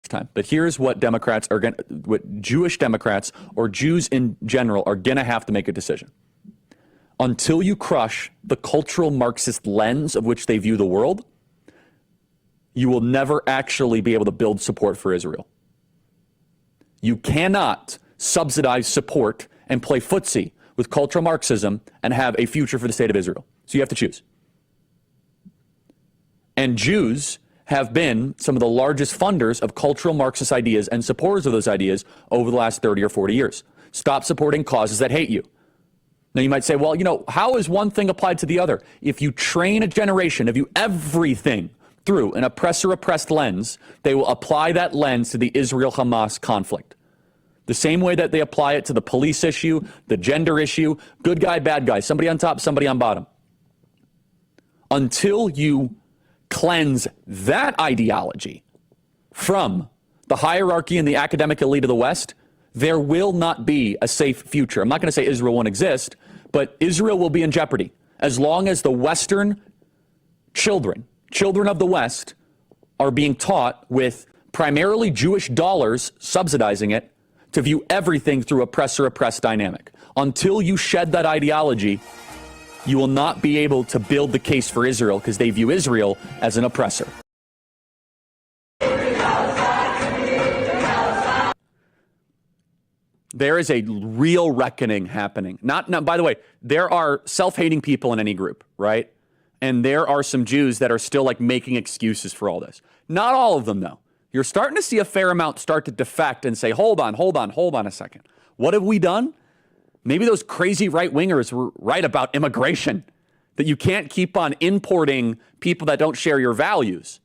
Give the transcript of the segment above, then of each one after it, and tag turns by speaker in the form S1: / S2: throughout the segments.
S1: time. But here's what what Jewish Democrats or Jews in general are going to have to make a decision. Until you crush the cultural Marxist lens of which they view the world, you will never actually be able to build support for Israel. You cannot subsidize support and play footsie with cultural Marxism and have a future for the state of Israel. So you have to choose. And Jews have been some of the largest funders of cultural Marxist ideas and supporters of those ideas over the last 30 or 40 years. Stop supporting causes that hate you. Now you might say, well, how is one thing applied to the other? If you train a generation to view everything through an oppressor-oppressed lens, they will apply that lens to the Israel-Hamas conflict. The same way that they apply it to the police issue, the gender issue, good guy, bad guy, somebody on top, somebody on bottom. Until you cleanse that ideology from the hierarchy and the academic elite of the West, there will not be a safe future. I'm not going to say Israel won't exist, but Israel will be in jeopardy as long as the Western children of the West, are being taught with primarily Jewish dollars subsidizing it to view everything through oppressor-oppressed dynamic. Until you shed that ideology, you will not be able to build the case for Israel because they view Israel as an oppressor. There is a real reckoning happening. Not, by the way, there are self-hating people in any group, right? And there are some Jews that are still like making excuses for all this. Not all of them, though. You're starting to see a fair amount start to defect and say, hold on a second. What have we done? Maybe those crazy right-wingers were right about immigration, that you can't keep on importing people that don't share your values.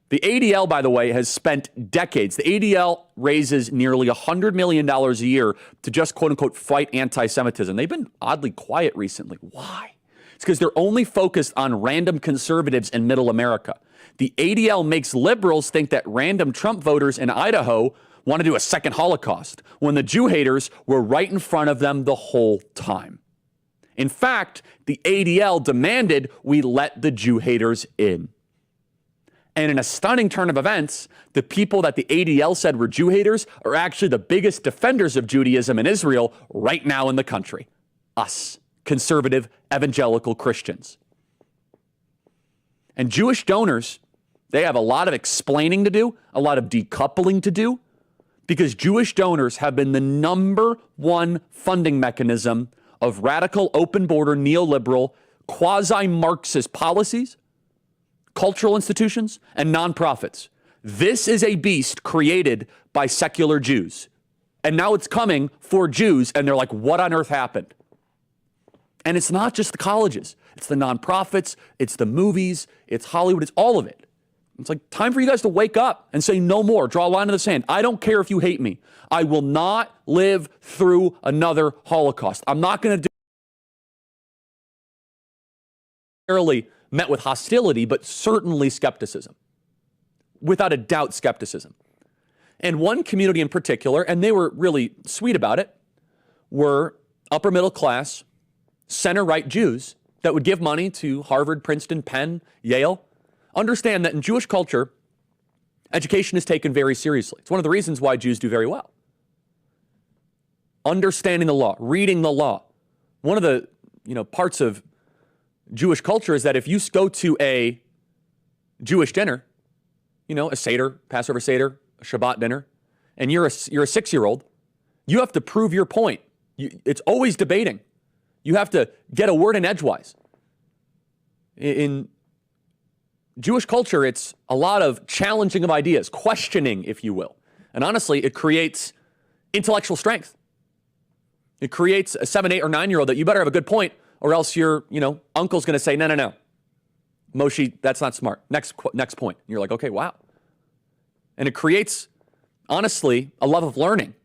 S1: The ADL, by the way, has spent decades. The ADL raises nearly $100 million a year to just, quote unquote, fight anti-Semitism. They've been oddly quiet recently. Why? It's because they're only focused on random conservatives in middle America. The ADL makes liberals think that random Trump voters in Idaho want to do a second Holocaust, when the Jew haters were right in front of them the whole time. In fact, the ADL demanded we let the Jew haters in. And in a stunning turn of events, the people that the ADL said were Jew haters are actually the biggest defenders of Judaism in Israel right now in the country. Us, conservative evangelical Christians. And Jewish donors, they have a lot of explaining to do, a lot of decoupling to do, because Jewish donors have been the number one funding mechanism of radical, open border, neoliberal, quasi-Marxist policies, cultural institutions, and nonprofits. This is a beast created by secular Jews. And now it's coming for Jews, and they're like, what on earth happened? And it's not just the colleges. It's the nonprofits, it's the movies, it's Hollywood, it's all of it. It's like time for you guys to wake up and say no more, draw a line in the sand. I don't care if you hate me. I will not live through another Holocaust. I'm not going to do necessarily met with hostility, but certainly skepticism. Without a doubt, skepticism. And one community in particular, and they were really sweet about it, were upper middle class, center-right Jews that would give money to Harvard, Princeton, Penn, Yale. Understand that in Jewish culture, education is taken very seriously. It's one of the reasons why Jews do very well. Understanding the law, reading the law. One of the parts of Jewish culture is that if you go to a Jewish dinner, a Seder, Passover Seder, a Shabbat dinner, and you're a 6-year-old, you have to prove your point. It's always debating. You have to get a word in edgewise. In Jewish culture, it's a lot of challenging of ideas, questioning, if you will. And honestly, it creates intellectual strength. It creates a 7, 8, or 9-year-old that you better have a good point, or else your, uncle's going to say, no. Moshe, that's not smart. Next point. And you're like, okay, wow. And it creates, honestly, a love of learning.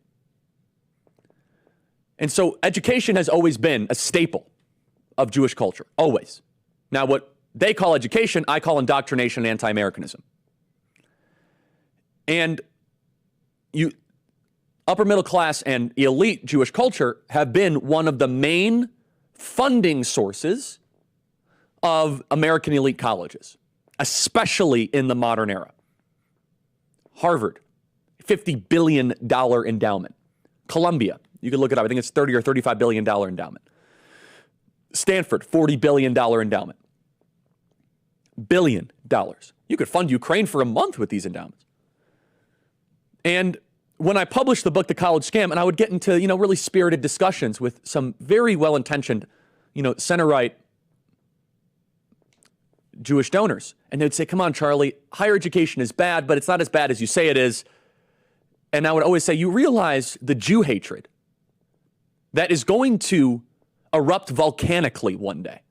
S1: And so education has always been a staple of Jewish culture, always. Now, what they call education, I call indoctrination and anti-Americanism. And upper middle class and elite Jewish culture have been one of the main funding sources of American elite colleges, especially in the modern era. Harvard, $50 billion endowment. Columbia, you can look it up. I think it's $30 or $35 billion endowment. Stanford, $40 billion endowment. $1 billion. You could fund Ukraine for a month with these endowments. And when I published the book, The College Scam, and I would get into, really spirited discussions with some very well-intentioned, center-right Jewish donors. And they'd say, come on, Charlie, higher education is bad, but it's not as bad as you say it is. And I would always say, you realize the Jew hatred that is going to erupt volcanically one day.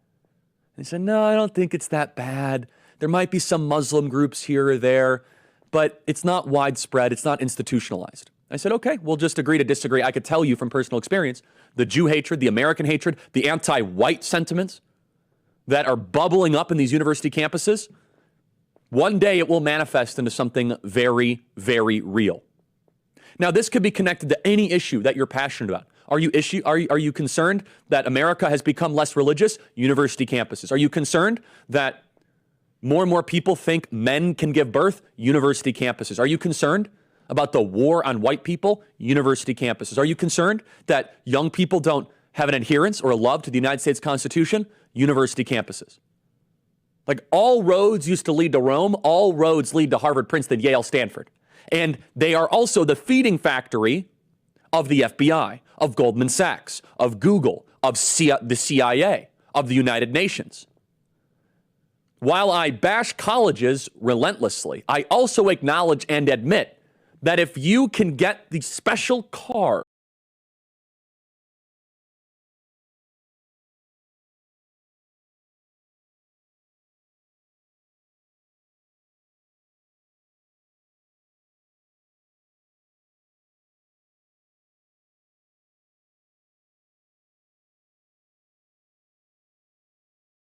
S1: And they said, no, I don't think it's that bad. There might be some Muslim groups here or there, but it's not widespread. It's not institutionalized. I said, okay, we'll just agree to disagree. I could tell you from personal experience, the Jew hatred, the American hatred, the anti-white sentiments that are bubbling up in these university campuses, one day it will manifest into something very, very real. Now, this could be connected to any issue that you're passionate about. Are you concerned that America has become less religious? University campuses. Are you concerned that more and more people think men can give birth? University campuses. Are you concerned about the war on white people? University campuses. Are you concerned that young people don't have an adherence or a love to the United States Constitution? University campuses. Like, all roads used to lead to Rome. All roads lead to Harvard, Princeton, Yale, Stanford. And they are also the feeding factory of the FBI, of Goldman Sachs, of Google, of the CIA, of the United Nations. While I bash colleges relentlessly, I also acknowledge and admit that if you can get the special card